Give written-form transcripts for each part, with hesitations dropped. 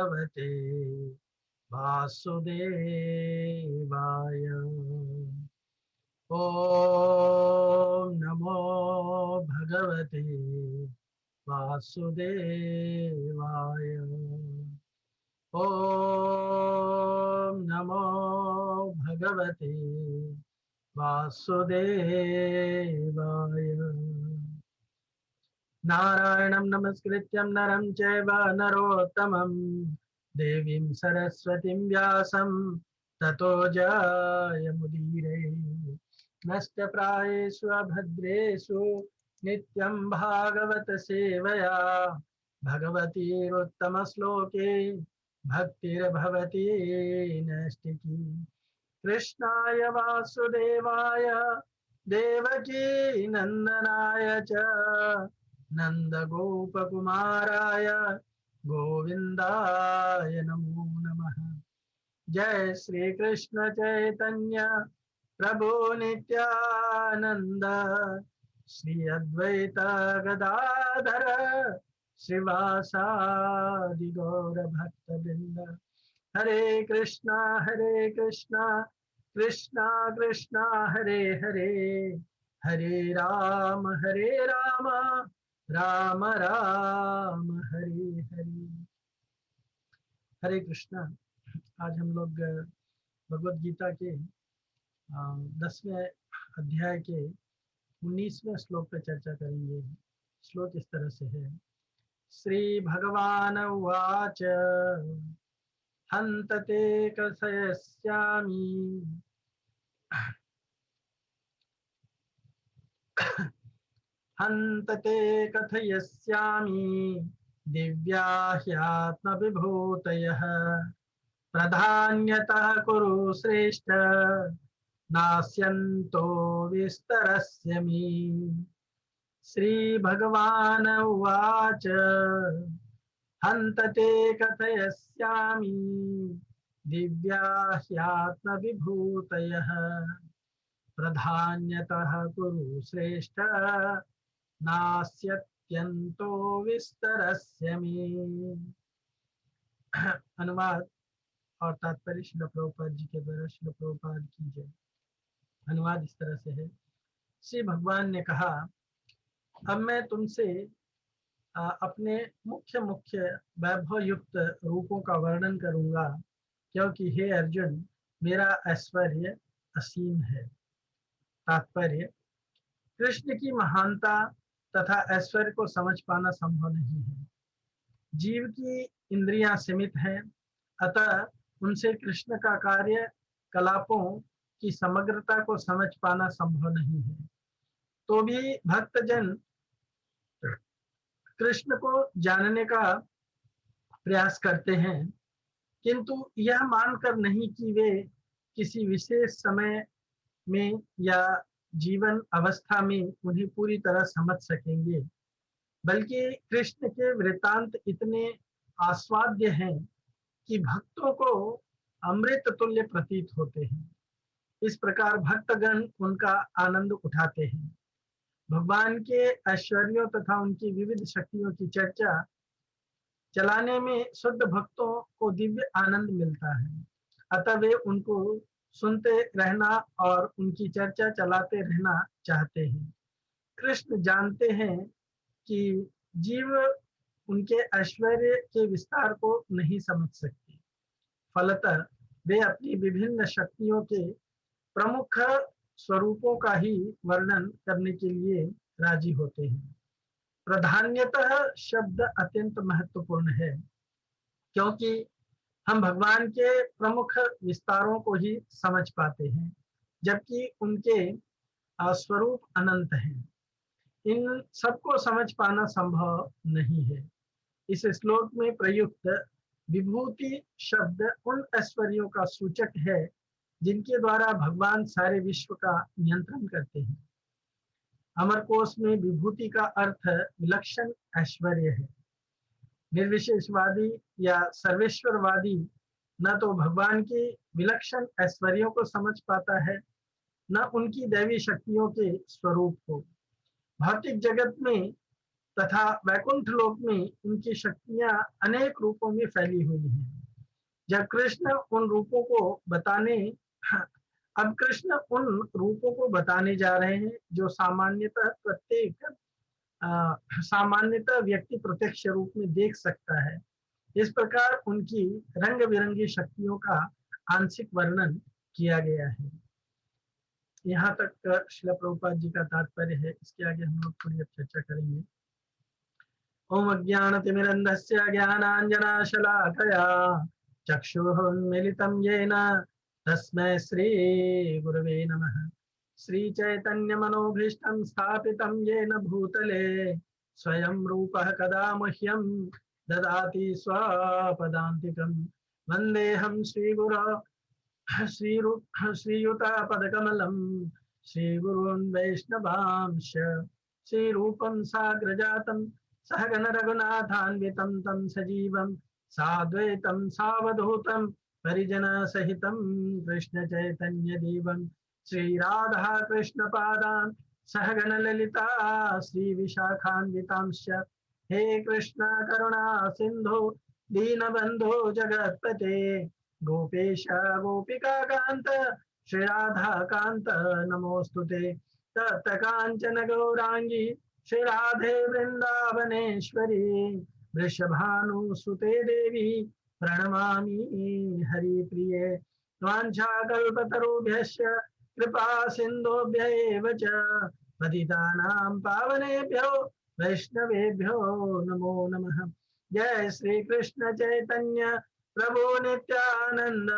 भगवते वासुदेवाय। ओम नमो भगवते वासुदेवाय। ओम नमो भगवते वासुदेवाय। नारायणं नमस्कृत्यं नरं चैव नरोत्तमं देवीं सरस्वतीं व्यासं ततो जयमुदीरये। नष्टप्रायेषु अभद्रेषु नित्यं भागवत सेवया भगवतीरुत्तमश्लोके भक्तिर्भवति नैष्टिकी। कृष्णाय वासुदेवाय देवकी नंदनाय च नंदगोपकुमाराय गोविंदाय नमो नमः। जय श्री कृष्ण चैतन्य प्रभु नित्यानंद श्री अद्वैत गदाधर श्रीवासादि गौर भक्तवृंद। हरे कृष्णा कृष्णा कृष्णा हरे हरे, हरे राम राम राम हरे हरे। हरे कृष्णा। आज हम लोग भगवत गीता के 10वें अध्याय के 19वें श्लोक पर चर्चा करेंगे। श्लोक इस तरह से है। श्री भगवान उवाच हन्त ते कथयस्यामि हन्त ते कथयस्यामि दिव्या ह्यात्मविभूतयः प्रधान्यतः कुरु श्रेष्ठ नास्यन्तो विस्तरस्य मे। श्री भगवान उवाच हन्त ते कथयस्यामि दिव्या ह्यात्मविभूतयः प्रधान्यतः कुरु श्रेष्ठ नास्यत्यन्तो विस्तरस्य मे। अनुवाद और तात्पर्य श्रील प्रभुपाद जी के द्वारा। श्रील प्रभुपाद की जय। अनुवाद इस तरह से है। श्री भगवान ने कहा, अब मैं तुमसे अपने मुख्य वैभव युक्त रूपों का वर्णन करूंगा, क्योंकि हे अर्जुन मेरा ऐश्वर्य असीम है। तात्पर्य, कृष्ण की महानता तथा ऐश्वर्य को समझ पाना संभव नहीं है। जीव की इंद्रियां सीमित हैं, अतः उनसे कृष्ण का कार्य कलापों की समग्रता को समझ पाना संभव नहीं है। तो भी भक्तजन कृष्ण को जानने का प्रयास करते हैं, किंतु यह मानकर नहीं कि वे किसी विशेष समय में या जीवन अवस्था में उन्हें पूरी तरह समझ सकेंगे, बल्कि कृष्ण के वृत्तांत इतने आस्वाद्य हैं कि भक्तों को अमृत तुल्य प्रतीत होते हैं। इस प्रकार भक्तगण उनका आनंद उठाते हैं। भगवान के ऐश्वर्यों तथा उनकी विविध शक्तियों की चर्चा चलाने में शुद्ध भक्तों को दिव्य आनंद मिलता है, अतः वे उनको सुनते रहना और उनकी चर्चा चलाते रहना चाहते हैं। कृष्ण जानते हैं कि जीव उनके ऐश्वर्य के विस्तार को नहीं समझ सकते, फलतः वे अपनी विभिन्न शक्तियों के प्रमुख स्वरूपों का ही वर्णन करने के लिए राजी होते हैं। प्राधान्यतः शब्द अत्यंत महत्वपूर्ण है, क्योंकि हम भगवान के प्रमुख विस्तारों को ही समझ पाते हैं, जबकि उनके स्वरूप अनंत हैं। इन सबको समझ पाना संभव नहीं है। इस श्लोक में प्रयुक्त विभूति शब्द उन ऐश्वर्यों का सूचक है जिनके द्वारा भगवान सारे विश्व का नियंत्रण करते हैं। अमरकोश में विभूति का अर्थ विलक्षण ऐश्वर्य है। निर्विशेषवादी या सर्वेश्वरवादी न तो भगवान के विलक्षण ऐश्वर्यों को समझ पाता है, न उनकी दैवी शक्तियों के स्वरूप को। भौतिक जगत में तथा वैकुंठ लोक में इनकी शक्तियां अनेक रूपों में फैली हुई हैं। जब कृष्ण उन रूपों को बताने अब कृष्ण उन रूपों को बताने जा रहे हैं जो सामान्यतः व्यक्ति प्रत्यक्ष रूप में देख सकता है। इस प्रकार उनकी रंग बिरंगी शक्तियों का आंशिक वर्णन किया गया है। यहाँ तक श्रील प्रभुपाद जी का तात्पर्य है। इसके आगे हम लोग थोड़ी अब चर्चा करेंगे। ओम अज्ञानतिमिरन्धस्य ज्ञानाञ्जनशलाकया चक्षुरुन्मीलितं येन तस्मै श्रीगुरवे नमः। श्रीचैतन्यमनोभीष्टं स्थापितं येन भूतले स्वयं रूपः कदा मह्यं ददाति स्वपदान्तिकं। वन्देऽहं श्रीयुतापदकमलं श्रीगुरून् वैष्णवांश्च। श्रीरूपं साग्रजातं सहगण रघुनाथान्वितं तं सजीवं साद्वैतं सावधूतं परिजनसहितं कृष्ण चैतन्य देवं श्रीराधा कृष्ण पादान् सहगण ललिता श्री विशाखान्वितांश्च। हे कृष्ण करुणा सिंधु दीनबंधु जगत्पते गोपेश गोपिका कांत श्री राधा कांत नमोस्तुते। तप्त कांचन गौरांगी श्री राधे वृंदावनेश्वरी वृषभानुसुते देवी प्रणमामि हरिप्रिये। वाञ्छाकल्पतरुभ्यश्च कृपा सिन्धुभ्य एव च पतितानां पावनेभ्यो वैष्णवेभ्यो नमो नमः। जय श्री कृष्ण चैतन्य प्रभु नित्यानंद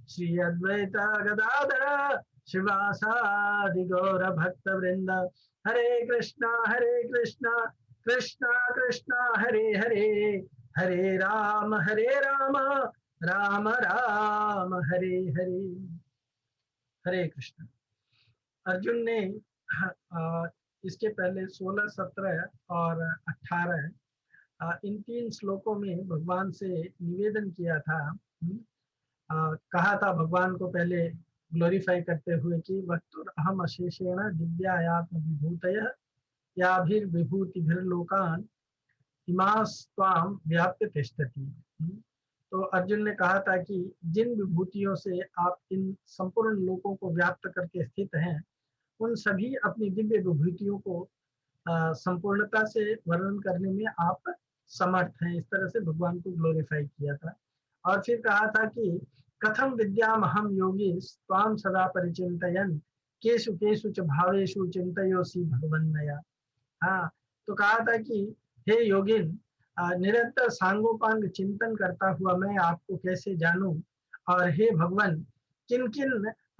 श्री अद्वैत गदाधर शिवासादि गौर भक्त वृंद। हरे कृष्णा कृष्णा कृष्णा हरे हरे, हरे राम राम राम हरे हरे। हरे कृष्ण। अर्जुन ने इसके पहले 16, 17 और 18 इन 3 श्लोकों में भगवान से निवेदन किया था। कहा था भगवान को पहले ग्लोरीफाई करते हुए कि वक्तुरहम अशेषेण दिव्यायात्म विभूतयः याभिर्विभूतिभिर्लोकान् इमास्त्वाम व्याप्य तिष्ठति। तो अर्जुन ने कहा था कि जिन विभूतियों से आप इन संपूर्ण लोकों को व्याप्त करके स्थित हैं, उन सभी अपनी दिव्य विभूतियों को संपूर्णता से वर्णन करने में आप समर्थ हैं। इस तरह से भगवान को ग्लोरीफाई किया था। और फिर कहा था कि कथम विद्यामहम योगी स्वाम सदा परिचिन्तयन् केषु केषु च भावेषु चिन्तयोसि भगवन्मया। हाँ, तो कहा था कि हे योगिन, निरंतर सांगोपांग चिंतन करता हुआ मैं आपको कैसे जानूं, और हे भगवान, किन किन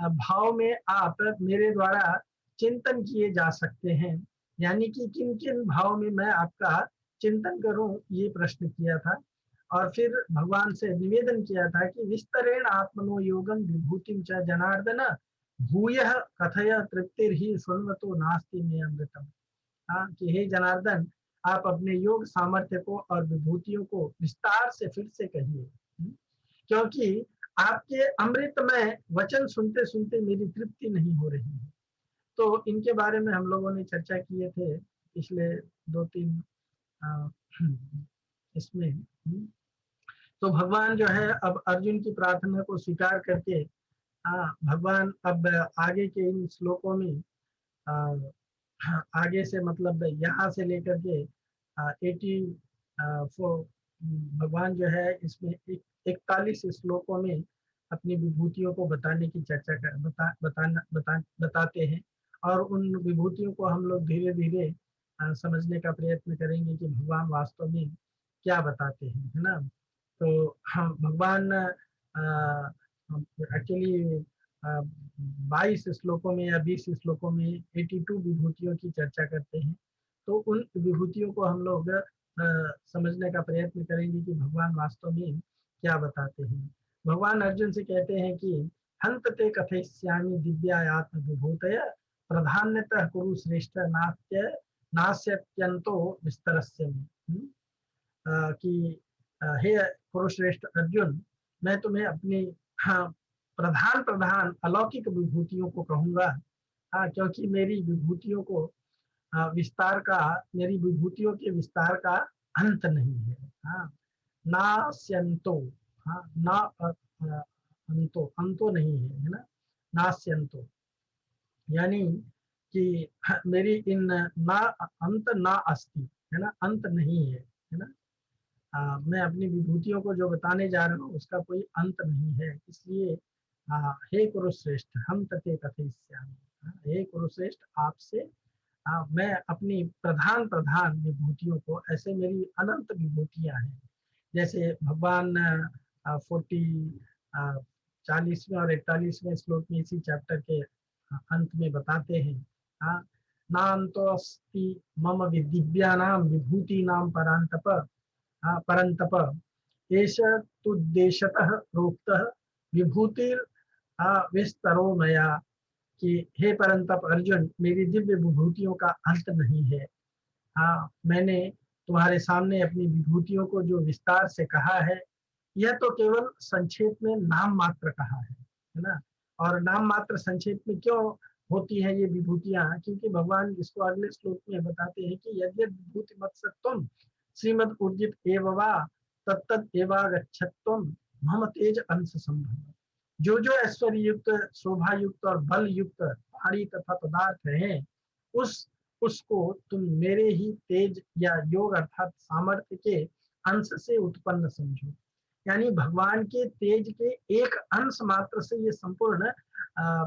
भाव में आप मेरे द्वारा चिंतन किए जा सकते हैं, यानी कि किन किन भाव में मैं आपका चिंतन करूं, ये प्रश्न किया था। और फिर भगवान से निवेदन किया था कि विस्तरेण आत्मनो योगम विभूतिम च जनार्दन भूयः कथय तृप्तिर्हि शृण्वतो नास्ति मे अमृतम। हाँ, कि हे जनार्दन, आप अपने योग सामर्थ्य को और विभूतियों को विस्तार से फिर से कहिए, क्योंकि आपके अमृतमय वचन सुनते सुनते मेरी तृप्ति नहीं हो रही है। तो इनके बारे में हम लोगों ने चर्चा किए थे पिछले 2-3 इसमें। तो भगवान जो है अब अर्जुन की प्रार्थना को स्वीकार करके, भगवान अब आगे के इन श्लोकों में आगे से मतलब यहाँ से लेकर के 84 भगवान जो है इसमें 41 श्लोकों में अपनी विभूतियों को बताने की चर्चा कर बताते हैं। और उन विभूतियों को हम लोग धीरे धीरे समझने का प्रयत्न करेंगे कि भगवान वास्तव में क्या बताते हैं, है ना। तो हम भगवान एक्चुअली 22 श्लोकों में या 20 श्लोकों में 82 विभूतियों की चर्चा करते हैं। तो उन विभूतियों को हम लोग समझने का प्रयत्न करेंगे कि भगवान वास्तव में क्या बताते हैं। भगवान अर्जुन से कहते हैं कि हंत ते कथयिष्यामि दिव्यायात्म विभूतय प्रधान्यतः कुरु श्रेष्ठ नास्यत्यंतो विस्तरस्य मे। कि हे कुरुश्रेष्ठ अर्जुन, मैं तुम्हें अपनी प्रधान अलौकिक विभूतियों को कहूंगा, क्योंकि मेरी विभूतियों को विस्तार का, मेरी विभूतियों के विस्तार का अंत नहीं है। हाँ, नास्यंतो। हाँ, ना अंतो, अंतो नहीं है, है ना, नास्यंतो, यानी कि मेरी इन ना अंत ना अस्ति, है ना, अंत नहीं है ना। मैं अपनी विभूतियों को जो बताने जा रहा हूँ उसका कोई अंत नहीं है। इसलिए हे कुरुश्रेष्ठ, हम तते कथयिष्यामि। हे कुरुश्रेष्ठ, आपसे मैं अपनी प्रधान प्रधान विभूतियों को, ऐसे मेरी अनंत विभूतियां हैं, जैसे भगवान 40वें और 41वें श्लोक में इसी चैप्टर के अंत में बताते हैं। हाँ, नान्तो अस्ति मम दिव्यानां विभूतीनां परान्तप, परन्तप एष तुद्देशतः प्रोक्तः विभूतिर् विस्तरो मया, कि हे परंतप अर्जुन, मेरी दिव्य विभूतियों का अंत नहीं है। हाँ, मैंने तुम्हारे सामने अपनी विभूतियों को जो विस्तार से कहा है, यह तो केवल संक्षेप में नाम मात्र कहा है ना। और नाम मात्र संक्षेप में क्यों होती है ये विभूतियां? क्योंकि भगवान इसको अगले श्लोक में बताते हैं कि यद्यद् विभूति मत्सत्वम श्रीमद उर्जित एव वा तत्तद एवागच्छत्वम मम तेज अंश संभव। जो ऐश्वर्य युक्त, शोभा युक्त और बल युक्त पहाड़ी तथा पदार्थ हैं, उस उसको तुम मेरे ही तेज या योग अर्थात सामर्थ्य के अंश से उत्पन्न समझो। यानी भगवान के तेज के एक अंश मात्र से ये संपूर्ण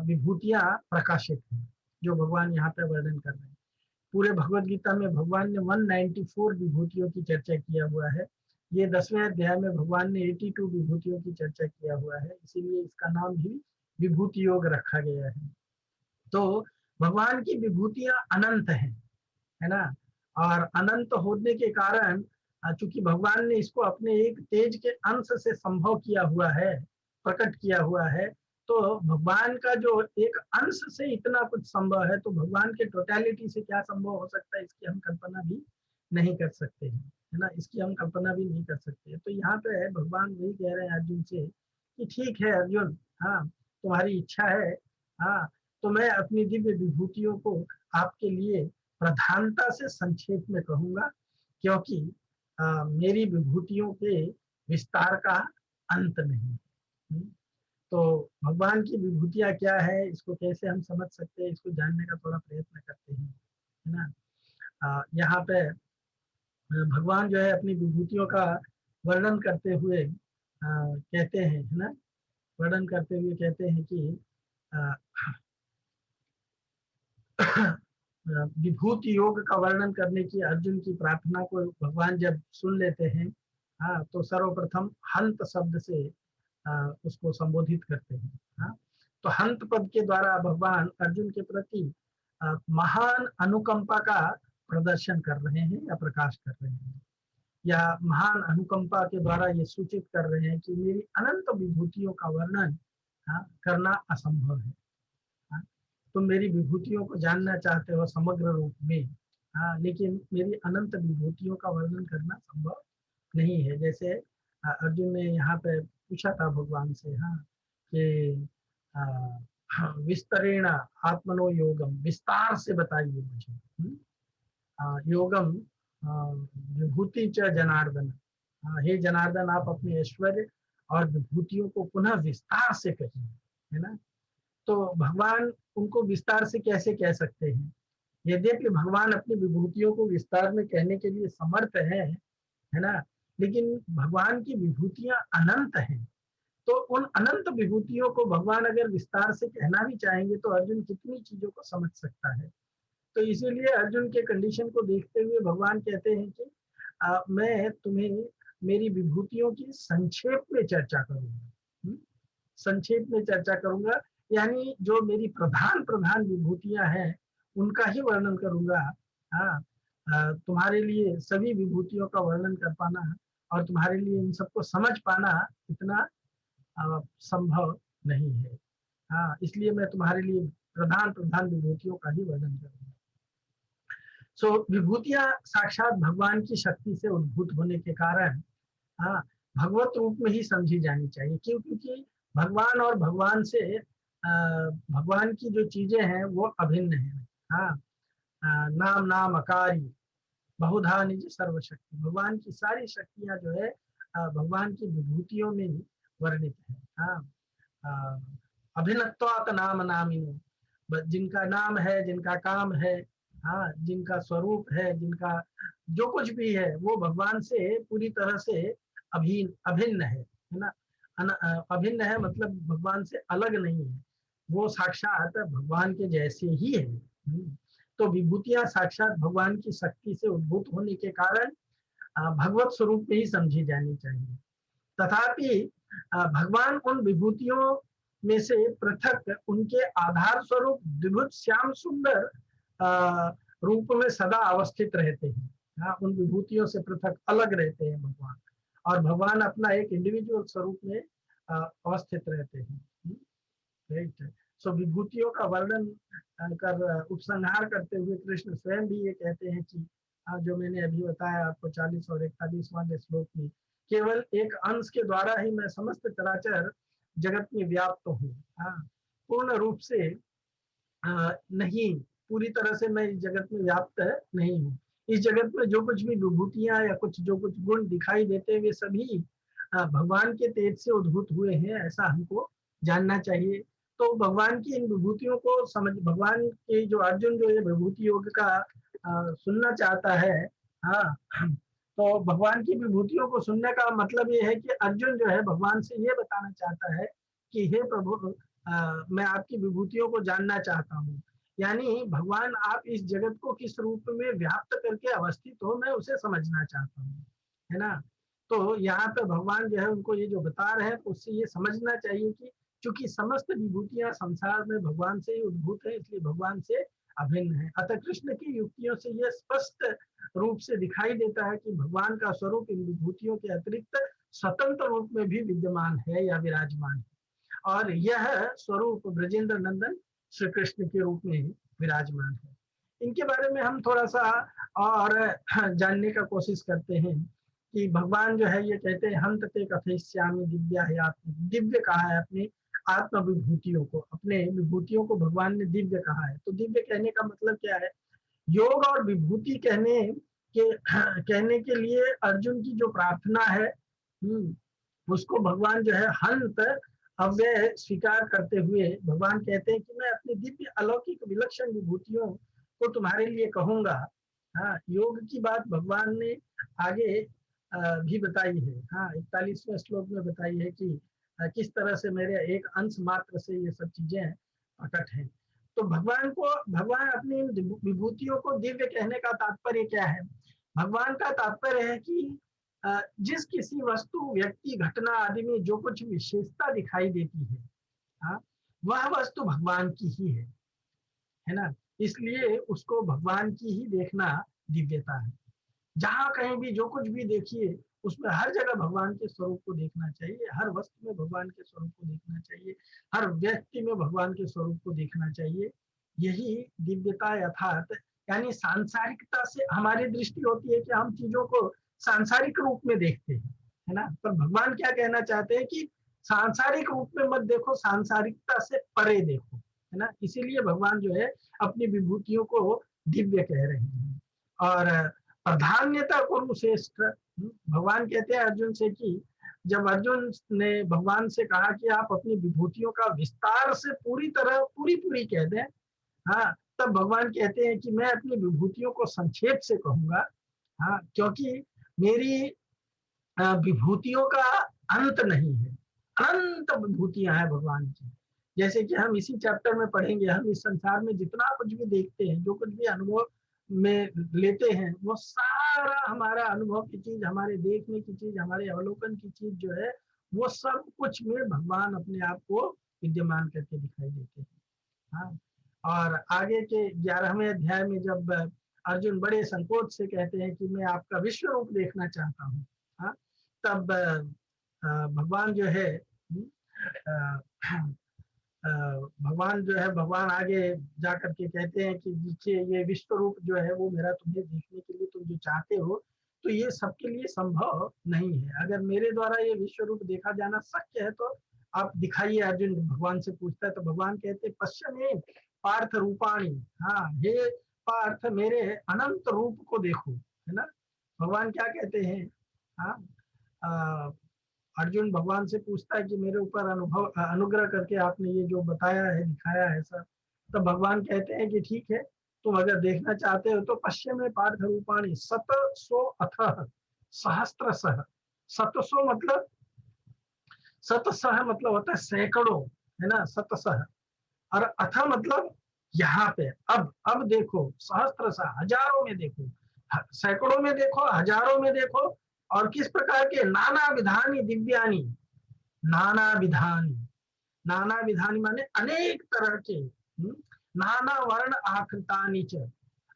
विभूतियां प्रकाशित हैं, जो भगवान यहाँ पे वर्णन कर रहे हैं। पूरे भगवत गीता में भगवान ने 194 विभूतियों की चर्चा किया हुआ है। ये 10वें अध्याय में भगवान ने 82 विभूतियों की चर्चा किया हुआ है, इसीलिए इसका नाम भी विभूति योग रखा गया है। तो भगवान की विभूतियां अनंत हैं, है ना। और अनंत होने के कारण, चूंकि भगवान ने इसको अपने एक तेज के अंश से संभव किया हुआ है, प्रकट किया हुआ है, तो भगवान का जो एक अंश से इतना कुछ संभव है, तो भगवान के टोटलिटी से क्या संभव हो सकता है, इसकी हम कल्पना भी नहीं कर सकते हैं, है ना। इसकी हम कल्पना भी नहीं कर सकते। तो यहाँ पे भगवान वही कह रहे हैं अर्जुन से कि ठीक है अर्जुन, हाँ, तुम्हारी इच्छा है, हाँ, तो मैं अपनी दिव्य विभूतियों को आपके लिए प्रधानता से संक्षेप में कहूंगा, क्योंकि मेरी विभूतियों के विस्तार का अंत नहीं। तो भगवान की विभूतियां क्या है, इसको कैसे हम समझ सकते हैं, इसको जानने का थोड़ा प्रयत्न करते हैं, है ना। यहाँ पे भगवान जो है अपनी विभूतियों का वर्णन करते हुए कहते हैं, है ना, वर्णन करते हुए कहते हैं कि विभूति योग का वर्णन करने की अर्जुन की प्रार्थना को भगवान जब सुन लेते हैं, हाँ, तो सर्वप्रथम हंत शब्द से उसको संबोधित करते हैं। हाँ, तो हंत पद के द्वारा भगवान अर्जुन के प्रति महान अनुकंपा का प्रदर्शन कर रहे हैं या प्रकाश कर रहे हैं, या महान अनुकंपा के द्वारा ये सूचित कर रहे हैं कि मेरी अनंत विभूतियों का वर्णन करना असंभव है। हाँ, तुम मेरी विभूतियों को जानना चाहते हो समग्र रूप में, हाँ, लेकिन मेरी अनंत विभूतियों का वर्णन करना संभव नहीं है। जैसे अर्जुन ने यहाँ पे पूछा था भगवान से, हाँ, कि विस्तरेण आत्मनो योगम, विस्तार से बताइए मुझे, योगम विभूति च जनार्दन। हे जनार्दन, आप अपने ऐश्वर्य और विभूतियों को पुनः विस्तार से कहिए, है ना। तो भगवान उनको विस्तार से कैसे कह सकते हैं? यद्यपि भगवान अपनी विभूतियों को विस्तार में कहने के लिए समर्थ है ना, लेकिन भगवान की विभूतियां अनंत हैं। तो उन अनंत विभूतियों को भगवान अगर विस्तार से कहना भी चाहेंगे तो अर्जुन कितनी चीजों को समझ सकता है। तो इसीलिए अर्जुन के कंडीशन को देखते हुए भगवान कहते हैं कि मैं तुम्हें मेरी विभूतियों की संक्षेप में चर्चा करूंगा, संक्षेप में चर्चा करूंगा, यानी जो मेरी प्रधान प्रधान विभूतियां हैं उनका ही वर्णन करूंगा। हाँ, तुम्हारे लिए सभी विभूतियों का वर्णन कर पाना और तुम्हारे लिए इन सबको समझ पाना इतना संभव नहीं है। हाँ, इसलिए मैं तुम्हारे लिए प्रधान प्रधान विभूतियों का ही वर्णन करूंगा। सो विभूतियां साक्षात भगवान की शक्ति से उद्भूत होने के कारण, हाँ, भगवत रूप में ही समझी जानी चाहिए। क्यों? क्योंकि भगवान और भगवान से भगवान की जो चीजें हैं वो अभिन्न है। हाँ, नाम नाम अकारी बहुधा निज सर्वशक्ति। भगवान की सारी शक्तियां जो है भगवान की विभूतियों में वर्णित है। हाँ, अभिनत्वात नाम नामिनो, जिनका नाम है, जिनका काम है, हाँ, जिनका स्वरूप है, जिनका जो कुछ भी है वो भगवान से पूरी तरह से अभिन्न है ना। अभिन्न है मतलब भगवान से अलग नहीं है, वो साक्षात भगवान के जैसे ही है। तो विभूतियां साक्षात भगवान की शक्ति से उद्भूत होने के कारण भगवत स्वरूप में ही समझी जानी चाहिए। तथापि भगवान उन विभूतियों में से पृथक उनके आधार स्वरूप द्विभुज श्याम सुंदर रूप में सदा अवस्थित रहते हैं। हाँ, उन विभूतियों से पृथक अलग रहते हैं भगवान, और भगवान अपना एक इंडिविजुअल स्वरूप में अवस्थित रहते हैं। राइट। सो विभूतियों का वर्णन कर उपसंहार करते हुए कृष्ण स्वयं भी ये कहते हैं कि जो मैंने अभी बताया आपको 40 और 41वां श्लोक में, केवल एक अंश के द्वारा ही मैं समस्त चराचर जगत में व्याप्त हूँ। हाँ, पूर्ण रूप से नहीं, पूरी तरह से मैं इस जगत में व्याप्त नहीं हूँ। इस जगत में जो कुछ भी विभूतियां या कुछ जो कुछ गुण दिखाई देते हैं वे सभी भगवान के तेज से उद्भूत हुए हैं, ऐसा हमको जानना चाहिए। तो भगवान की इन विभूतियों को समझ, भगवान के जो अर्जुन जो ये विभूति योग का सुनना चाहता है, हाँ, तो भगवान की विभूतियों को सुनने का मतलब ये है कि अर्जुन जो है भगवान से ये बताना चाहता है कि हे प्रभु, मैं आपकी विभूतियों को जानना चाहता हूँ। यानी भगवान आप इस जगत को किस रूप में व्याप्त करके अवस्थित हो, मैं उसे समझना चाहता हूँ, है ना। तो यहाँ पे भगवान जो है उनको ये जो बता रहे हैं उससे ये समझना चाहिए कि चूंकि समस्त विभूतियां संसार में भगवान से ही उद्भूत है, इसलिए भगवान से अभिन्न है। अतः कृष्ण की युक्तियों से यह स्पष्ट रूप से दिखाई देता है कि भगवान का स्वरूप इन विभूतियों के अतिरिक्त स्वतंत्र रूप में भी विद्यमान है या विराजमान है, और यह स्वरूप ब्रजेंद्र नंदन श्री कृष्ण के रूप में विराजमान है। इनके बारे में हम थोड़ा सा और जानने का कोशिश करते हैं कि भगवान जो है ये कहते हैं हंत ते कथयिष्यामि दिव्या है आत्म, दिव्य कहा है अपने आत्म विभूतियों को, अपने विभूतियों को भगवान ने दिव्य कहा है। तो दिव्य कहने का मतलब क्या है? योग और विभूति कहने के लिए अर्जुन की जो प्रार्थना है, उसको भगवान जो है हंत अव्यय स्वीकार करते हुए भगवान कहते हैं कि मैं अपनी दिव्य अलौकिक विलक्षण विभूतियों को तुम्हारे लिए कहूंगा। हाँ, योग की बात भगवान ने आगे भी बताई है। हाँ, 41वें श्लोक में बताई है कि किस तरह से मेरे एक अंश मात्र से ये सब चीजें प्रकट हैं। तो भगवान अपनी विभूतियों को दिव्य कहने का तात्पर्य क्या है? भगवान का तात्पर्य है कि जिस किसी वस्तु, व्यक्ति, घटना आदि में जो कुछ विशेषता दिखाई देती है, हाँ, वह वस्तु भगवान की ही है ना। इसलिए उसको भगवान की ही देखना दिव्यता है। जहां कहीं भी जो कुछ भी देखिए उसमें हर जगह भगवान के स्वरूप को देखना चाहिए, हर वस्तु में भगवान के स्वरूप को देखना चाहिए, हर व्यक्ति में भगवान के स्वरूप को देखना चाहिए। यही दिव्यता यथार्थ, यानी सांसारिकता से हमारी दृष्टि होती है कि हम चीजों को सांसारिक रूप में देखते हैं, है ना। पर भगवान क्या कहना चाहते हैं कि सांसारिक रूप में मत देखो, सांसारिकता से परे देखो, है ना। इसीलिए भगवान जो है अपनी विभूतियों को दिव्य कह रहे हैं। और प्राधान्यता कुरुश्रेष्ठ, भगवान कहते हैं अर्जुन से कि जब अर्जुन ने भगवान से कहा कि आप अपनी विभूतियों का विस्तार से पूरी तरह पूरी कह दें, हाँ, तब भगवान कहते हैं कि मैं अपनी विभूतियों को संक्षेप से कहूंगा। हाँ, क्योंकि मेरी विभूतियों का अंत नहीं है, अनंत विभूतियां हैं भगवान की। जैसे कि हम इसी चैप्टर में पढ़ेंगे, हम इस संसार में जितना कुछ भी देखते हैं, जो कुछ भी अनुभव में लेते हैं, वो सारा हमारा अनुभव की चीज, हमारे देखने की चीज, हमारे अवलोकन की चीज जो है, वो सब कुछ में भगवान अपने आप को विद्यमान करके दिखाई देते हैं। हाँ, और आगे के 11वें अध्याय में जब अर्जुन बड़े संकोच से कहते हैं कि मैं आपका विश्व रूप देखना चाहता हूँ, हाँ, तब भगवान जो है भगवान आगे जा करके कहते हैं कि देखिए ये विश्व रूप जो है वो मेरा तुम्हें देखने के लिए तुम जो चाहते हो, तो ये सबके लिए संभव नहीं है। अगर मेरे द्वारा ये विश्व रूप देखा जाना शक्य है तो आप दिखाइए। अर्जुन भगवान से पूछता है तो भगवान कहते पश्चिमे पार्थ रूपाणी, हाँ, हे पार्थ मेरे अनंत रूप को देखो, है ना। भगवान क्या कहते हैं, हाँ, अर्जुन भगवान से पूछता है कि मेरे ऊपर अनुग्रह करके आपने ये जो बताया है, दिखाया है सब। तो भगवान कहते हैं कि ठीक है, तुम अगर देखना चाहते हो तो पश्चिम में पार्थ रूपाणी शतसो अथ सहस्त्रशः। शतसो मतलब, शतसः मतलब होता है सैकड़ों, है ना, शतसः। और अथ मतलब यहाँ पे, अब देखो, सहस्त्रशः हजारों में देखो, सैकड़ों में देखो, हजारों में देखो। और किस प्रकार के, नाना विधानी दिव्यानी, नाना विधानी, नाना विधानी माने अनेक तरह के, नाना वर्ण आकृतानि च,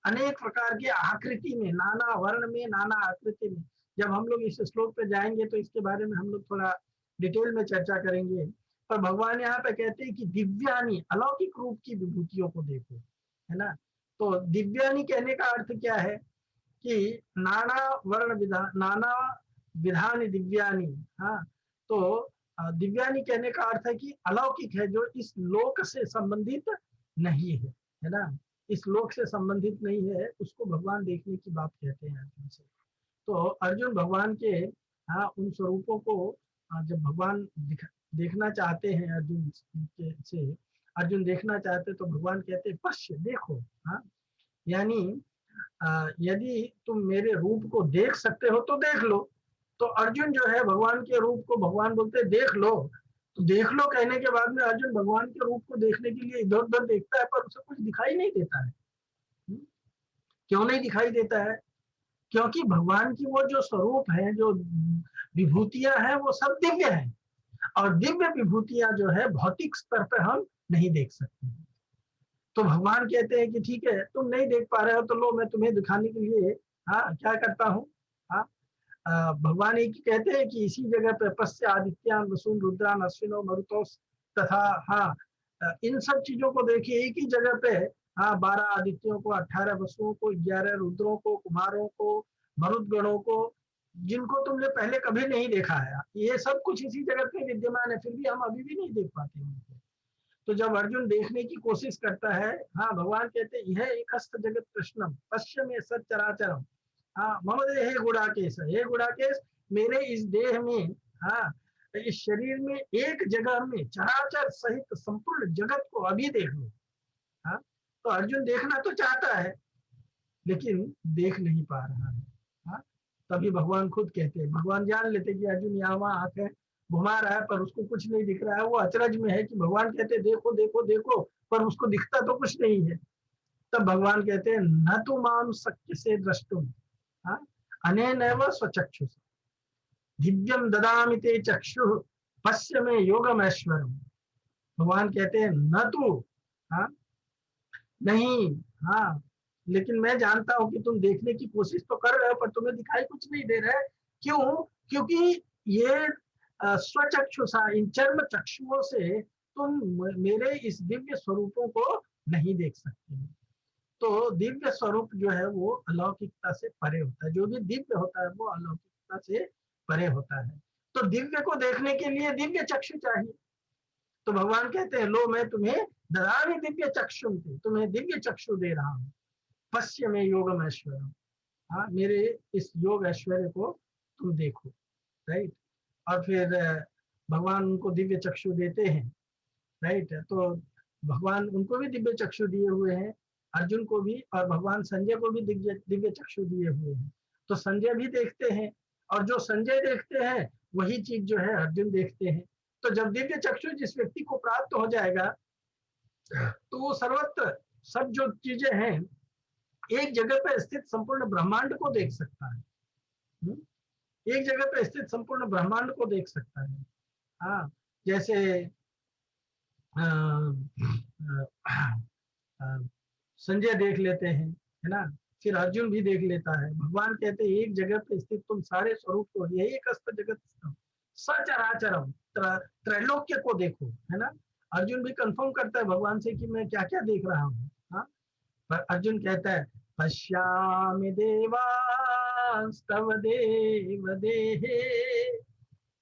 अनेक प्रकार के आकृति में, नाना वर्ण में, नाना आकृति में। जब हम लोग इस श्लोक पे जाएंगे तो इसके बारे में हम लोग थोड़ा डिटेल में चर्चा करेंगे। पर भगवान यहाँ पे कहते हैं कि दिव्यानी, अलौकिक रूप की विभूतियों को देखो, है ना। तो दिव्यानी कहने का अर्थ क्या है कि नाना वर्ण विधान, नाना विधान दिव्यानी। हाँ, तो दिव्यानी कहने का अर्थ है कि अलौकिक है, जो इस लोक से संबंधित नहीं है ना, इस लोक से संबंधित नहीं है, उसको भगवान देखने की बात कहते हैं अर्जुन से। तो अर्जुन भगवान के, हाँ, उन स्वरूपों को जब भगवान देखना चाहते हैं अर्जुन से, अर्जुन देखना चाहते तो भगवान कहते हैं पश्य, देखो। हाँ, यानी यदि तुम मेरे रूप को देख सकते हो तो देख लो। तो अर्जुन जो है भगवान के रूप को, भगवान बोलते हैं देख लो। तो देख लो कहने के बाद में अर्जुन भगवान के रूप को देखने के लिए इधर उधर देखता है, पर उसे कुछ दिखाई नहीं देता है। क्यों नहीं दिखाई देता है? क्योंकि भगवान की वो जो स्वरूप है, जो विभूतियां हैं, वो सब दिव्य है। और दिव्य विभूतियां जो है भौतिक स्तर पर हम नहीं देख सकते। तो भगवान कहते हैं कि ठीक है, तुम नहीं देख पा रहे हो तो लो, मैं तुम्हें दिखाने के लिए, हाँ, क्या करता हूँ। हाँ, भगवान एक ही कहते हैं कि इसी जगह पे पश्य आदित्यान वसुन रुद्रान अश्विनो मरुतोस तथा, हाँ, इन सब चीजों को देखिए एक ही जगह पे। हाँ, 12 आदित्यों को, 18 वसुओं को, 11 रुद्रों को, कुमारों को, मरुदगणों को, जिनको तुमने पहले कभी नहीं देखा है, ये सब कुछ इसी जगत में विद्यमान है, फिर भी हम अभी भी नहीं देख पाते उनको। तो जब अर्जुन देखने की कोशिश करता है, हाँ, भगवान कहते हैं यह एक हस्त जगत कृष्णम पश्य में सच्चराचरम। हाँ, मम देहे गुड़ाकेश, हे गुड़ाकेश, मेरे इस देह में, हाँ, इस शरीर में एक जगह में चराचर सहित संपूर्ण जगत को अभी देख लो। हाँ, तो अर्जुन देखना तो चाहता है लेकिन देख नहीं पा रहा है। हाँ, तभी भगवान खुद कहते हैं, भगवान जान लेते कि अर्जुन यहाँ वहां आंखें घुमा रहा है पर उसको कुछ नहीं दिख रहा है, वो अचरज में है कि भगवान कहते देखो देखो देखो, पर उसको दिखता तो कुछ नहीं है। तब भगवान कहते हैं न तो माम शक्य से द्रष्टुम, हाँ, अनेनैव स्वचक्षुषा दिव्यम ददामि ते चक्षुः पश्य मे योगम ऐश्वर्यम। भगवान कहते हैं न तू, हाँ, नहीं, हाँ, लेकिन मैं जानता हूं कि तुम देखने की कोशिश तो कर रहे हो पर तुम्हें दिखाई कुछ नहीं दे रहा है। क्यों? क्योंकि ये स्वचक्षुषा, इन चर्म चक्षुओं से तुम मेरे इस दिव्य स्वरूपों को नहीं देख सकते। तो दिव्य स्वरूप जो है वो अलौकिकता से परे होता है, जो भी दिव्य होता है वो अलौकिकता से परे होता है। तो दिव्य को देखने के लिए दिव्य चक्षु चाहिए। तो भगवान कहते हैं लो, मैं तुम्हें ददामि दिव्य चक्षु, तुम्हें दिव्य चक्षु दे रहा हूँ, पश्य में योगम ऐश्वर्य। हाँ, मेरे इस योग ऐश्वर्य को तुम देखो, राइट। और फिर भगवान उनको दिव्य चक्षु देते हैं, राइट। तो भगवान उनको भी दिव्य चक्षु दिए हुए हैं, अर्जुन को भी, और भगवान संजय को भी दिव्य दिव्य चक्षु दिए हुए हैं। तो संजय भी देखते हैं, और जो संजय देखते हैं वही चीज जो है अर्जुन देखते हैं। तो जब दिव्य चक्षु जिस व्यक्ति को प्राप्त हो जाएगा तो वो सर्वत्र सब जो चीजें हैं, एक जगह पर स्थित संपूर्ण ब्रह्मांड को देख सकता है। एक जगह पर स्थित संपूर्ण ब्रह्मांड को देख सकता है। हाँ, जैसे संजय देख लेते हैं, है ना, फिर अर्जुन भी देख लेता है। भगवान कहते हैं एक जगह पे स्थित तुम सारे स्वरूप को, यही एक हस्त जगत सचराचरम, त्रैलोक्य को देखो, है ना। अर्जुन भी कंफर्म करता है भगवान से कि मैं क्या क्या देख रहा हूँ। हाँ, पर अर्जुन कहता है पश्यामि देवांस्तव देव देहे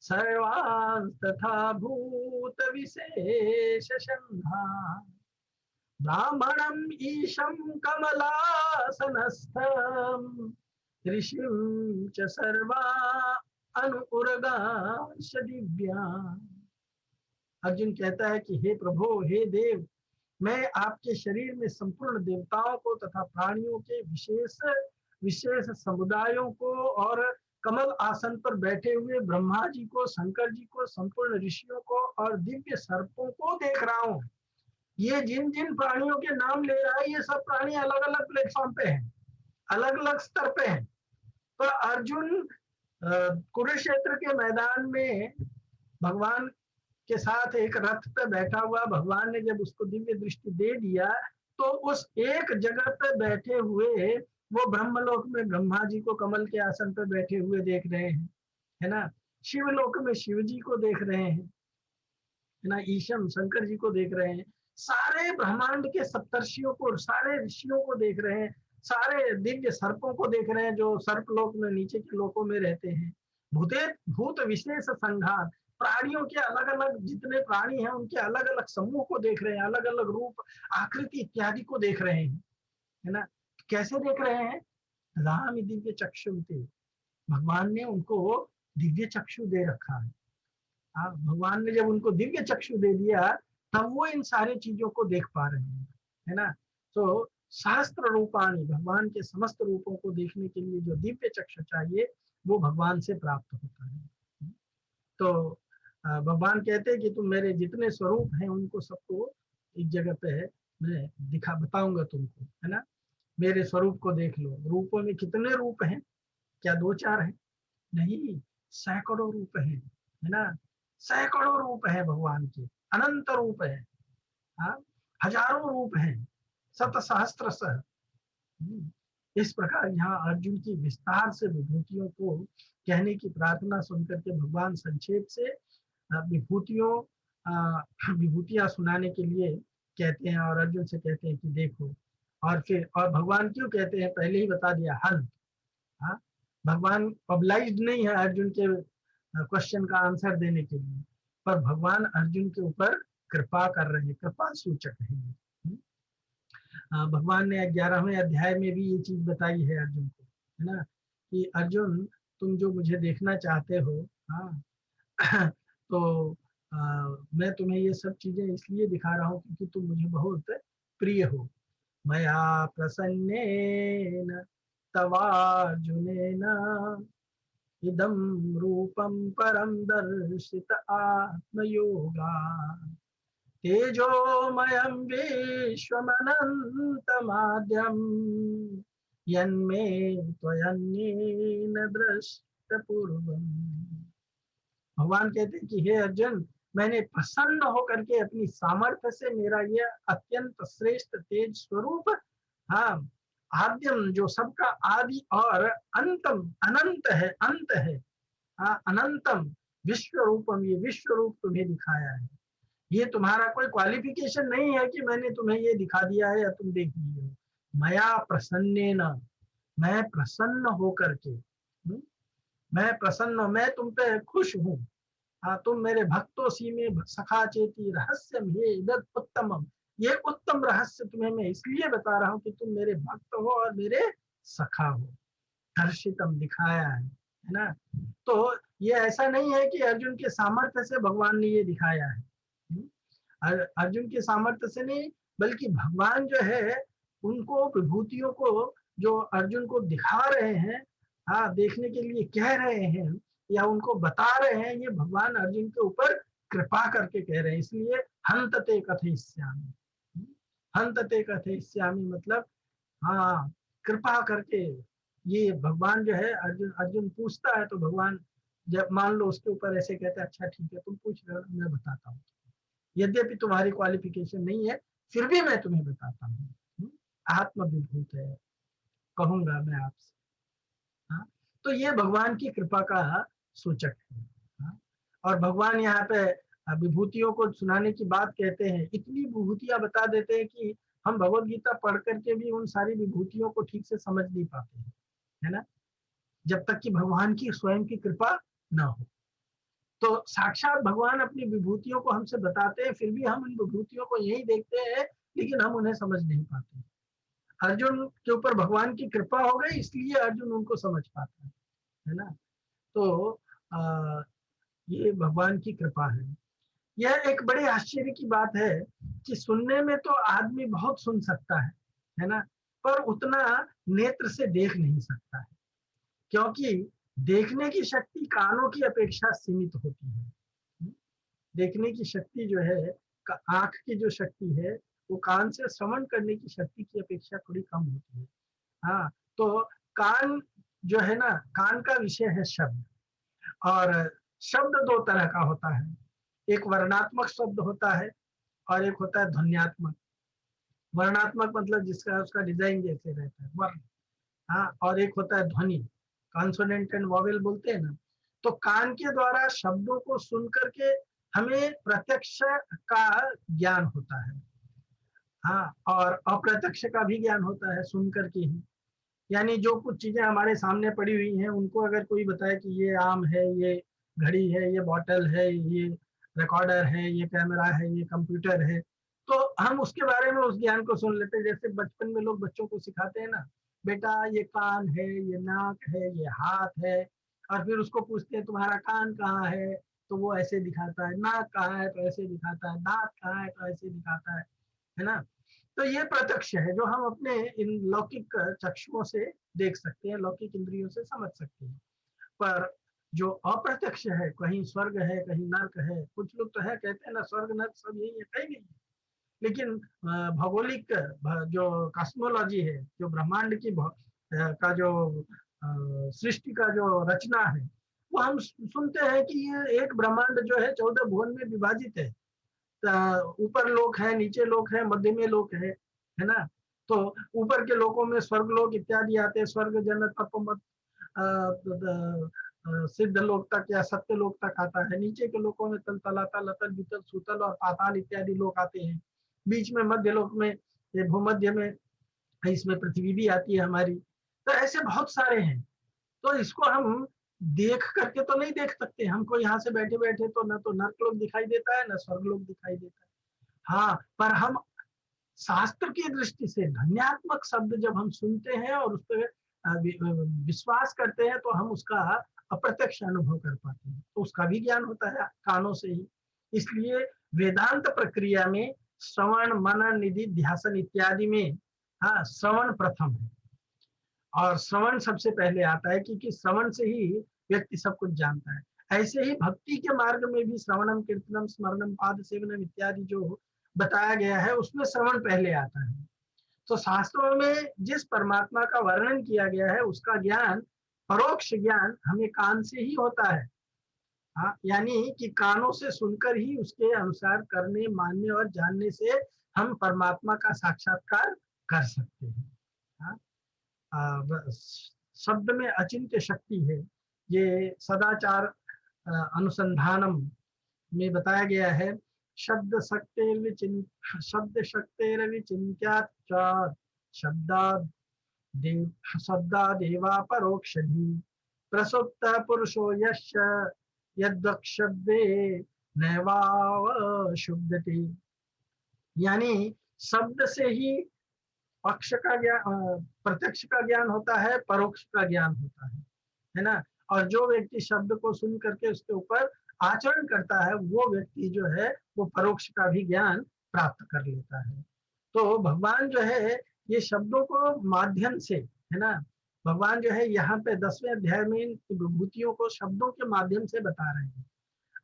सर्वांस्तथा भूत विशेष ब्राह्मणम ईशं कमलासनस्थम ऋषिं च सर्वा अनुउरगांश दिव्या। अर्जुन कहता है कि हे प्रभु, हे देव, मैं आपके शरीर में संपूर्ण देवताओं को तथा प्राणियों के विशेष विशेष समुदायों को और कमल आसन पर बैठे हुए ब्रह्मा जी को, शंकर जी को, संपूर्ण ऋषियों को और दिव्य सर्पों को देख रहा हूँ। ये जिन जिन प्राणियों के नाम ले रहा है, ये सब प्राणी अलग अलग प्लेटफॉर्म पे हैं, अलग अलग स्तर पे हैं। तो अर्जुन कुरुक्षेत्र के मैदान में भगवान के साथ एक रथ पे बैठा हुआ, भगवान ने जब उसको दिव्य दृष्टि दे दिया तो उस एक जगह पे बैठे हुए वो ब्रह्मलोक में ब्रह्मा जी को कमल के आसन पे बैठे हुए देख रहे हैं, है ना। शिवलोक में शिव जी को देख रहे हैं, है ना। ईशम शंकर जी को देख रहे हैं, सारे ब्रह्मांड के सप्तर्षियों को, सारे ऋषियों को देख रहे हैं, सारे दिव्य सर्पों को देख रहे हैं जो सर्पलोक में नीचे के लोकों में रहते हैं। भूते भूत विशेष संघात, प्राणियों के अलग अलग जितने प्राणी हैं उनके अलग अलग समूह को देख रहे हैं, अलग अलग रूप आकृति इत्यादि को देख रहे हैं, है ना। कैसे देख रहे हैं? राम दिव्य चक्षुते, भगवान ने उनको दिव्य चक्षु दे रखा है। भगवान ने जब उनको दिव्य चक्षु दे दिया तब वो इन सारी चीजों को देख पा रहे हैं, है ना। तो शास्त्र रूपाणी, भगवान के समस्त रूपों को देखने के लिए जो दिव्य चक्षु चाहिए वो भगवान से प्राप्त होता है। तो भगवान कहते हैं कि तुम मेरे जितने स्वरूप हैं उनको सबको एक जगह पे है मैं दिखा बताऊंगा तुमको, है ना। मेरे स्वरूप को देख लो। रूपों में कितने रूप हैं? क्या दो चार हैं? नहीं, सैकड़ों रूप है ना। सैकड़ों रूप है भगवान के, अनंत रूप है, हाँ, हजारों रूप हैं, शत सहस्त्र सह। इस प्रकार यहाँ अर्जुन की विस्तार से विभूतियों को कहने की प्रार्थना सुनकर के भगवान संक्षेप से विभूतियों विभूतियां सुनाने के लिए कहते हैं और अर्जुन से कहते हैं कि देखो। और फिर और भगवान क्यों कहते हैं पहले ही बता दिया, हंत। हाँ, भगवान पब्लाइज्ड नहीं है अर्जुन के क्वेश्चन का आंसर देने के लिए, पर भगवान अर्जुन के ऊपर कृपा कर रहे हैं, कृपा सूचक है। भगवान ने 11वें अध्याय में भी ये चीज बताई है अर्जुन को, है ना, कि अर्जुन तुम जो मुझे देखना चाहते हो, हाँ तो मैं तुम्हें ये सब चीजें इसलिए दिखा रहा हूँ क्योंकि तुम मुझे बहुत प्रिय हो। मया प्रसन्नेन तवार्जुनेन इदं रूपं परं दर्शित आत्मयोगा तेजोमयं विश्वमनन्तमाद्यं यन्मे त्वयन्येन दृष्टपूर्वम्। भगवान कहते हैं कि हे अर्जुन, मैंने प्रसन्न होकर के अपनी सामर्थ्य से मेरा यह अत्यंत श्रेष्ठ तेज स्वरूप, हाँ, आद्यम जो सबका आदि और अंतम अनंत है, अंत है, हाँ, अनंतम विश्व रूपम, ये विश्व रूप तुम्हें दिखाया है। ये तुम्हारा कोई क्वालिफिकेशन नहीं है कि मैंने तुम्हें ये दिखा दिया है या तुम देख लिए हो। मया प्रसन्नेन, मैं प्रसन्न होकर के, मैं प्रसन्न, मैं तुम पे खुश हूँ। हाँ, तुम मेरे भक्तों सी में सखा चेती रहस्यम हे इदत उत्तमम, ये उत्तम रहस्य तुम्हें मैं इसलिए बता रहा हूँ कि तुम मेरे भक्त हो और मेरे सखा हो। दर्शितम, दिखाया है ना। तो ये ऐसा नहीं है कि अर्जुन के सामर्थ्य से भगवान ने ये दिखाया है, अर्जुन के सामर्थ्य से नहीं, बल्कि भगवान जो है उनको विभूतियों को जो अर्जुन को दिखा रहे हैं, हाँ, देखने के लिए कह रहे हैं या उनको बता रहे हैं, ये भगवान अर्जुन के ऊपर कृपा करके कह रहे हैं। इसलिए हंतते कथयिष्यामि, हंतते कथयिष्यामि मतलब, हाँ, कृपा करके। ये भगवान जो है, अर्जुन अर्जुन पूछता है तो भगवान जब मान लो उसके ऊपर ऐसे कहते हैं, अच्छा ठीक है तुम पूछ रहे हो, मैं बताता हूँ, यद्यपि तुम्हारी क्वालिफिकेशन नहीं है फिर भी मैं तुम्हें बताता हूँ। आत्म विभूत है, कहूंगा मैं आपसे। हाँ, तो ये भगवान की कृपा का सूचक है। हाँ, और भगवान यहाँ पे विभूतियों को सुनाने की बात कहते हैं, इतनी विभूतियां बता देते हैं कि हम भगवत गीता पढ़ करके भी उन सारी विभूतियों को ठीक से समझ नहीं पाते हैं, है ना, जब तक कि भगवान की स्वयं की कृपा ना हो। तो साक्षात भगवान अपनी विभूतियों को हमसे बताते हैं, फिर भी हम उन विभूतियों को यही देखते हैं लेकिन हम उन्हें समझ नहीं पाते। अर्जुन के ऊपर भगवान की कृपा हो गई, इसलिए अर्जुन उनको समझ पाता है ना। तो आ, ये भगवान की कृपा है। यह एक बड़े आश्चर्य की बात है कि सुनने में तो आदमी बहुत सुन सकता है ना, पर उतना नेत्र से देख नहीं सकता है, क्योंकि देखने की शक्ति कानों की अपेक्षा सीमित होती है। देखने की शक्ति जो है, आंख की जो शक्ति है, वो कान से श्रवण करने की शक्ति की अपेक्षा थोड़ी कम होती है। हाँ, तो कान जो है ना, कान का विषय है शब्द। और शब्द दो तरह का होता है, एक वर्णात्मक शब्द होता है और एक होता है ध्वन्यात्मक। वर्णात्मक मतलब जिसका उसका डिजाइन जैसे रहता है, वर्ण। हाँ, और एक होता है ध्वनि, कॉन्सोनेंट एंड वॉवेल बोलते हैं ना। तो कान के द्वारा शब्दों को सुन करके हमें प्रत्यक्ष का ज्ञान होता है। हाँ, और अप्रत्यक्ष का भी ज्ञान होता है सुन करके ही। यानी जो कुछ चीजें हमारे सामने पड़ी हुई हैं, उनको अगर कोई बताए कि ये आम है, ये घड़ी है, ये बॉटल है, ये रिकॉर्डर है, ये कैमरा है, ये कंप्यूटर है, तो हम उसके बारे में उस ज्ञान को सुन लेते हैं। जैसे बचपन में लोग बच्चों को सिखाते हैं ना, बेटा ये कान है, ये नाक है, ये हाथ है, और फिर उसको पूछते हैं तुम्हारा कान कहाँ है, तो वो ऐसे दिखाता है, नाक कहाँ है तो ऐसे दिखाता है, दांत कहाँ है तो ऐसे दिखाता है ना। तो ये प्रत्यक्ष है जो हम अपने इन लौकिक चक्षुओं से देख सकते हैं, लौकिक इंद्रियों से समझ सकते हैं। पर जो अप्रत्यक्ष है, कहीं स्वर्ग है, कहीं नर्क है, कुछ लोग तो है कहते हैं ना स्वर्ग नर्क सब यही है, कहीं नहीं है। लेकिन भौगोलिक जो कॉस्मोलॉजी है, जो ब्रह्मांड की का जो सृष्टि का जो रचना है, वो हम सुनते हैं कि ये एक ब्रह्मांड जो है 14 भुवन में विभाजित है। ऊपर लोक है, नीचे लोक है, मध्य में लोक है ना। तो ऊपर के लोकों में स्वर्ग लोक इत्यादि आते हैं, स्वर्ग जन तप मत सिद्ध लोक तक या सत्य लोक तक आता है। नीचे के लोकों में तल तलातल अतल वितल सुतल और पाताल इत्यादि लोक आते हैं। बीच में मध्य लोक में, ये भूमध्य में, इसमें पृथ्वी भी आती है हमारी। तो ऐसे बहुत सारे हैं। तो इसको हम देख करके तो नहीं देख सकते, हमको यहाँ से बैठे बैठे तो न तो नर्क लोक दिखाई देता है, न स्वर्ग लोक दिखाई देता है। हाँ, पर हम शास्त्र की दृष्टि से ध्वन्यात्मक शब्द जब हम सुनते हैं और उस पर विश्वास करते हैं, तो हम उसका अप्रत्यक्ष अनुभव कर पाते हैं, तो उसका भी ज्ञान होता है कानों से ही। इसलिए वेदांत प्रक्रिया में श्रवण मनन निधि ध्यासन इत्यादि में, हाँ, श्रवण प्रथम है और श्रवण सबसे पहले आता है, क्योंकि श्रवण से ही व्यक्ति सब कुछ जानता है। ऐसे ही भक्ति के मार्ग में भी श्रवणम कीर्तनम स्मरणम पाद सेवनम इत्यादि जो बताया गया है, उसमें श्रवण पहले आता है। तो शास्त्रों में जिस परमात्मा का वर्णन किया गया है, उसका ज्ञान, परोक्ष ज्ञान, हमें कान से ही होता है। हाँ, यानी कि कानों से सुनकर ही उसके अनुसार करने, मानने और जानने से हम परमात्मा का साक्षात्कार कर सकते हैं। हाँ, शब्द में अचिंत्य शक्ति है। ये सदाचार अनुसंधानम में बताया गया है, शब्द शब्द शक्तेर्विचिन्त्यात् शब्दादेवा परोक्षधि प्रसुप्त पुरुषो यस्य यद्वक्शब्दे नैवावशुद्धते। यानी शब्द से ही पक्ष का ज्ञान, प्रत्यक्ष का ज्ञान होता है, परोक्ष का ज्ञान होता है ना। और जो व्यक्ति शब्द को सुन करके उसके ऊपर आचरण करता है, वो व्यक्ति जो है वो परोक्ष का भी ज्ञान प्राप्त कर लेता है। तो भगवान जो है ये शब्दों को माध्यम से, है ना, भगवान जो है यहाँ पे 10वें अध्याय में इन विभूतियों को शब्दों के माध्यम से बता रहे हैं।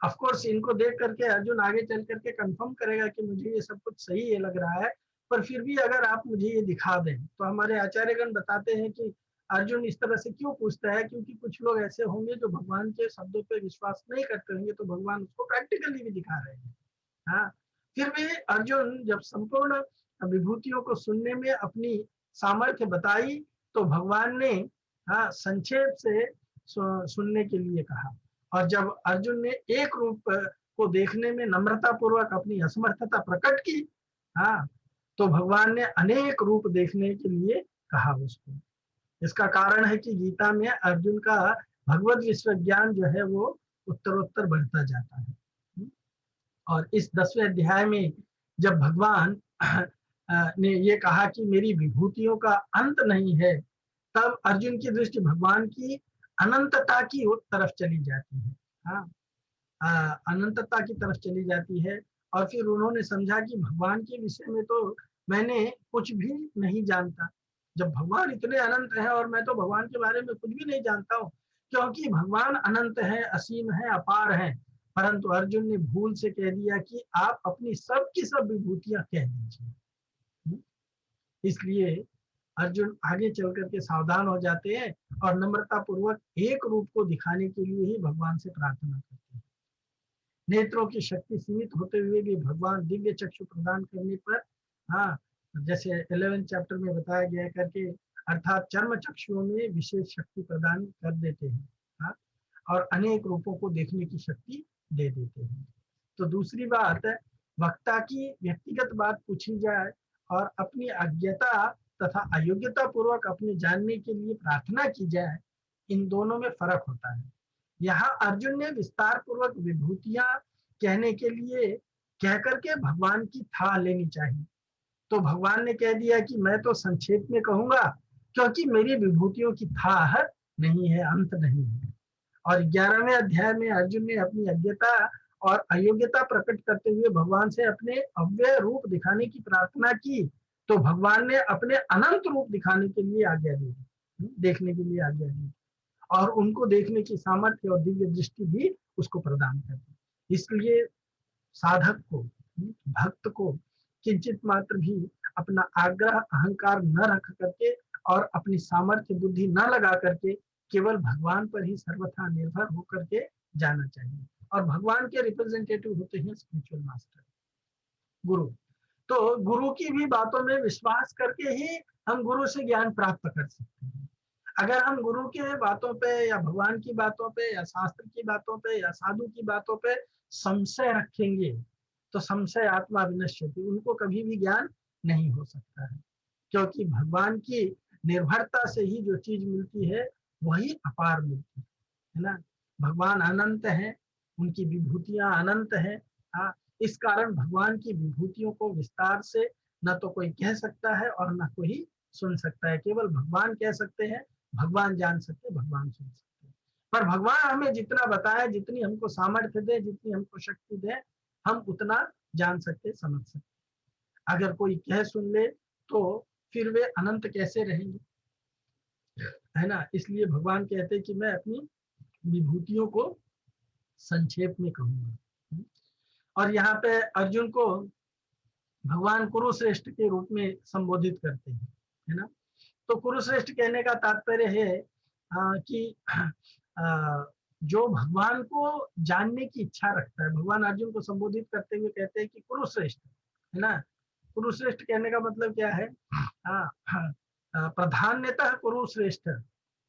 ऑफ कोर्स इनको देख करके अर्जुन आगे चल करके कंफर्म करेगा कि मुझे ये सब कुछ सही है लग रहा है, पर फिर भी अगर आप मुझे ये दिखा दें। तो हमारे आचार्यगण बताते हैं कि अर्जुन इस तरह से क्यों पूछता है, क्योंकि कुछ लोग ऐसे होंगे जो भगवान के शब्दों पर विश्वास नहीं करते होंगे, तो भगवान उसको प्रैक्टिकली भी दिखा रहे हैं। हाँ, फिर भी अर्जुन जब संपूर्ण विभूतियों को सुनने में अपनी सामर्थ्य बताई, तो भगवान ने, हाँ, संक्षेप से सुनने के लिए कहा। और जब अर्जुन ने एक रूप को देखने में नम्रता पूर्वक अपनी असमर्थता प्रकट की, हाँ, तो भगवान ने अनेक रूप देखने के लिए कहा उसको। इसका कारण है कि गीता में अर्जुन का भगवत विश्व ज्ञान जो है वो उत्तरोत्तर बढ़ता जाता है। और इस 10वें अध्याय में जब भगवान ने ये कहा कि मेरी विभूतियों का अंत नहीं है, तब अर्जुन की दृष्टि भगवान की अनंतता की तरफ चली जाती है। हाँ, अनंतता की तरफ चली जाती है। और फिर उन्होंने समझा कि भगवान के विषय में तो मैंने कुछ भी नहीं जानता। जब भगवान इतने अनंत है और मैं तो भगवान के बारे में कुछ भी नहीं जानता हूँ, क्योंकि भगवान अनंत है, असीम है, अपार है। परंतु अर्जुन ने भूल से कह दिया कि आप अपनी सब की सब विभूतियां कह दीजिए। इसलिए अर्जुन आगे चल करके सावधान हो जाते हैं और नम्रता पूर्वक एक रूप को दिखाने के लिए ही भगवान से प्रार्थना करते हैं। नेत्रों की शक्ति सीमित होते हुए भी भगवान दिव्य चक्षु प्रदान करने पर, हाँ, जैसे 11 चैप्टर में बताया गया करके, अर्थात चर्म चक्षुओं में विशेष शक्ति प्रदान कर देते हैं। हाँ, और अनेक रूपों को देखने की शक्ति दे देते हैं। तो दूसरी बात, वक्ता की व्यक्तिगत बात पूछी जाए और अपनी अज्ञता तथा अयोग्यता पूर्वक अपने जानने के लिए प्रार्थना की जाए, इन दोनों में फर्क होता है। यहाँ अर्जुन ने विस्तार पूर्वक विभूतियां कहने के लिए कह करके भगवान की था लेनी चाहिए, तो भगवान ने कह दिया कि मैं तो संक्षेप में कहूंगा, क्योंकि मेरी विभूतियों की था नहीं है, अंत नहीं है। और 11वें अध्याय में अर्जुन ने अपनी अज्ञता और अयोग्यता प्रकट करते हुए भगवान से अपने अव्यय रूप दिखाने की प्रार्थना की, तो भगवान ने अपने अनंत रूप दिखाने के लिए आज्ञा दी, देखने के लिए आज्ञा दी, और उनको देखने की सामर्थ्य और दिव्य दृष्टि भी उसको प्रदान कर दी। इसलिए साधक को, भक्त को किंचित मात्र भी अपना आग्रह अहंकार न रख करके और अपनी सामर्थ्य बुद्धि न लगा करके केवल भगवान पर ही सर्वथा निर्भर होकर के जाना चाहिए। और भगवान के रिप्रेजेंटेटिव होते हैं स्पिरिचुअल मास्टर, गुरु। तो गुरु की भी बातों में विश्वास करके ही हम गुरु से ज्ञान प्राप्त कर सकते हैं। अगर हम गुरु के बातों पे या भगवान की बातों पे या शास्त्र की बातों पे या साधु की बातों पे संशय रखेंगे, तो संशय आत्मा विनश्यति, उनको कभी भी ज्ञान नहीं हो सकता है। क्योंकि भगवान की निर्भरता से ही जो चीज मिलती है वही अपार मिलती है ना। भगवान अनंत है, उनकी विभूतियां अनंत है। हाँ, इस कारण भगवान की विभूतियों को विस्तार से न तो कोई कह सकता है और न कोई सुन सकता है। केवल भगवान कह सकते हैं, भगवान जान सकते, भगवान सुन सकते हैं। पर भगवान हमें जितना बताए, जितनी हमको सामर्थ्य दे, जितनी हमको शक्ति दे, हम उतना जान सकते, समझ सकते। अगर कोई कह सुन ले तो फिर वे अनंत कैसे रहेंगे, है ना। इसलिए भगवान कहते हैं कि मैं अपनी विभूतियों को संक्षेप में कहूंगा। और यहाँ पे अर्जुन को भगवान कुरुश्रेष्ठ के रूप में संबोधित करते हैं, है ना। तो कुरुश्रेष्ठ कहने का तात्पर्य है कि जो भगवान को जानने की इच्छा रखता है। भगवान अर्जुन को संबोधित करते हुए कहते हैं कि कुरुश्रेष्ठ, है ना। कुरुश्रेष्ठ कहने का मतलब क्या है? प्रधान्यतः कुरुश्रेष्ठ,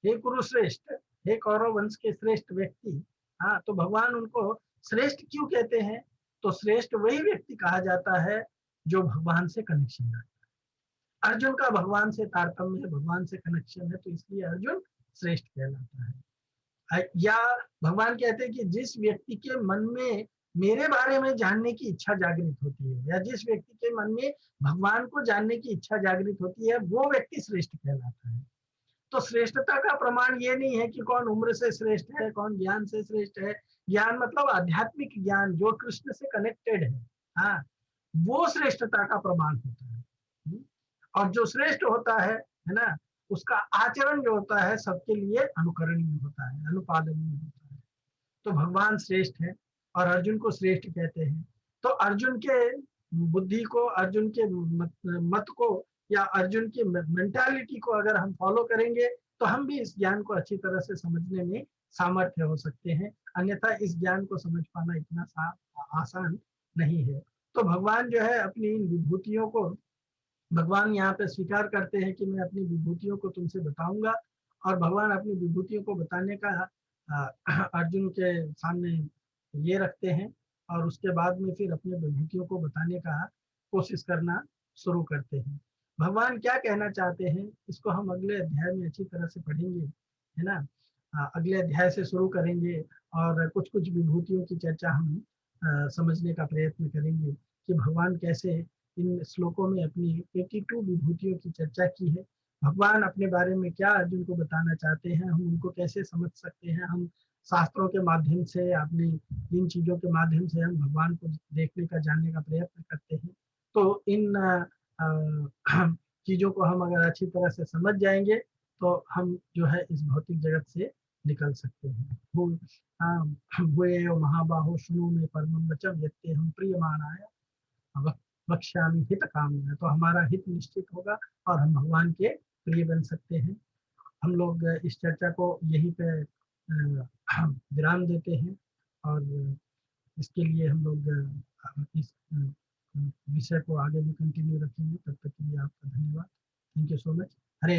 हे कुरुश्रेष्ठ, हे कौरव वंश के श्रेष्ठ व्यक्ति। हाँ, तो भगवान उनको श्रेष्ठ क्यों कहते हैं? तो श्रेष्ठ वही व्यक्ति कहा जाता है जो भगवान से कनेक्शन रखता है। अर्जुन का भगवान से तारतम्य है, भगवान से कनेक्शन है, तो इसलिए अर्जुन श्रेष्ठ कहलाता है। या भगवान कहते हैं कि जिस व्यक्ति के मन में मेरे बारे में जानने की इच्छा जागृत होती है, या जिस व्यक्ति के मन में भगवान को जानने की इच्छा जागृत होती है, वो व्यक्ति श्रेष्ठ कहलाता है। तो श्रेष्ठता का प्रमाण ये नहीं है कि कौन उम्र से श्रेष्ठ है, कौन ज्ञान से श्रेष्ठ है। ज्ञान मतलब आध्यात्मिक ज्ञान जो कृष्ण से कनेक्टेड है, हाँ, वो श्रेष्ठता का प्रमाण होता है। और जो श्रेष्ठ होता है ना, उसका आचरण जो होता है सबके लिए अनुकरणीय होता है, अनुपालनीय होता है। तो भगवान श्रेष्ठ है और अर्जुन को श्रेष्ठ कहते हैं। तो अर्जुन के बुद्धि को, अर्जुन के मत को या अर्जुन की मेंटालिटी को अगर हम फॉलो करेंगे तो हम भी इस ज्ञान को अच्छी तरह से समझने में सामर्थ्य हो सकते हैं। अन्यथा इस ज्ञान को समझ पाना इतना आसान नहीं है। तो भगवान जो है अपनी इन विभूतियों को, भगवान यहाँ पे स्वीकार करते हैं कि मैं अपनी विभूतियों को तुमसे बताऊंगा। और भगवान अपनी विभूतियों को बताने का अर्जुन के सामने ये रखते हैं, और उसके बाद में फिर अपने विभूतियों को बताने का कोशिश करना शुरू करते हैं। भगवान क्या कहना चाहते हैं इसको हम अगले अध्याय में अच्छी तरह से पढ़ेंगे, है ना। अगले अध्याय से शुरू करेंगे और कुछ कुछ विभूतियों की चर्चा हम समझने का प्रयत्न करेंगे कि भगवान कैसे इन श्लोकों में अपनी 82 विभूतियों की चर्चा की है। भगवान अपने बारे में क्या अर्जुन को बताना चाहते हैं, हम उनको कैसे समझ सकते हैं, हम शास्त्रों के माध्यम से, अपनी इन चीज़ों के माध्यम से हम भगवान को देखने का, जानने का प्रयत्न करते हैं। तो इन चीज़ों को हम अगर अच्छी तरह से समझ जाएंगे तो हम जो है इस भौतिक जगत से निकल सकते हैं। भूयो महाबाहो शृणु मे परमं वचम यत्ते हम प्रियमाणाय वक्ष्यामि हित कामया। तो हमारा हित निश्चित होगा और हम भगवान के प्रिय बन सकते हैं। हम लोग इस चर्चा को यहीं पे विराम देते हैं और इसके लिए हम लोग इस विषय को आगे भी कंटिन्यू रखेंगे। तब तक के लिए आपका धन्यवाद। Thank you so much. Hare